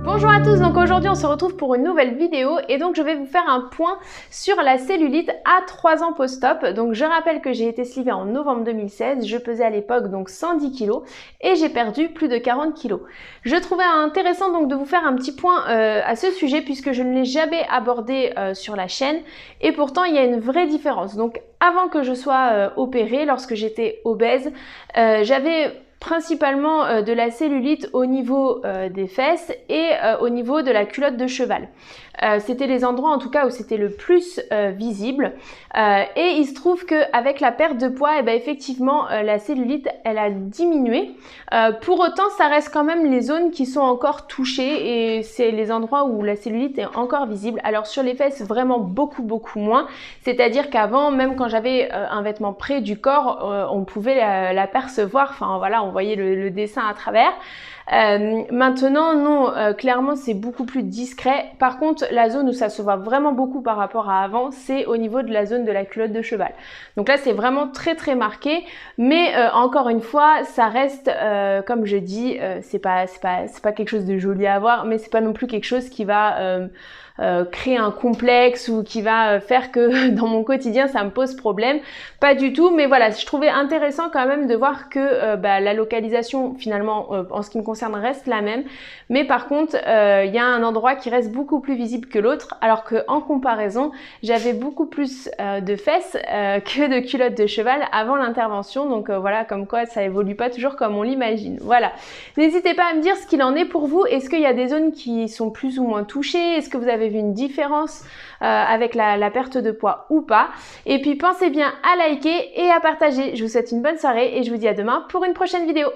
Bonjour à tous, donc aujourd'hui on se retrouve pour une nouvelle vidéo et donc je vais vous faire un point sur la cellulite à 3 ans post-op. Donc je rappelle que j'ai été slivée en novembre 2016, je pesais à l'époque donc 110 kg et j'ai perdu plus de 40 kg. Je trouvais intéressant donc de vous faire un petit point à ce sujet puisque je ne l'ai jamais abordé sur la chaîne et pourtant il y a une vraie différence. Donc avant que je sois opérée, lorsque j'étais obèse, j'avais principalement de la cellulite au niveau des fesses et au niveau de la culotte de cheval. C'était les endroits en tout cas où c'était le plus visible et il se trouve qu'avec la perte de poids, et ben effectivement la cellulite elle a diminué. Pour autant ça reste quand même les zones qui sont encore touchées et c'est les endroits où la cellulite est encore visible. Alors sur les fesses vraiment beaucoup moins, c'est-à-dire qu'avant même quand j'avais un vêtement près du corps on pouvait la percevoir, enfin voilà on voyait le dessin à travers. Maintenant non, clairement c'est beaucoup plus discret. Par contre la zone où ça se voit vraiment beaucoup par rapport à avant, c'est au niveau de la zone de la culotte de cheval. Donc là c'est vraiment très marqué, mais encore une fois ça reste comme je dis, c'est pas quelque chose de joli à voir, mais c'est pas non plus quelque chose qui va créer un complexe ou qui va faire que dans mon quotidien ça me pose problème, pas du tout. Mais voilà, je trouvais intéressant quand même de voir que la localisation finalement en ce qui me concerne reste la même, mais par contre il y a un endroit qui reste beaucoup plus visible que l'autre, alors que en comparaison j'avais beaucoup plus de fesses que de culottes de cheval avant l'intervention. Donc voilà, comme quoi ça évolue pas toujours comme on l'imagine. Voilà, n'hésitez pas à me dire ce qu'il en est pour vous. Est-ce qu'il y a des zones qui sont plus ou moins touchées? Est-ce que vous avez vu une différence avec la perte de poids ou pas? Et puis pensez bien à liker et à partager. Je vous souhaite une bonne soirée et je vous dis à demain pour une prochaine vidéo.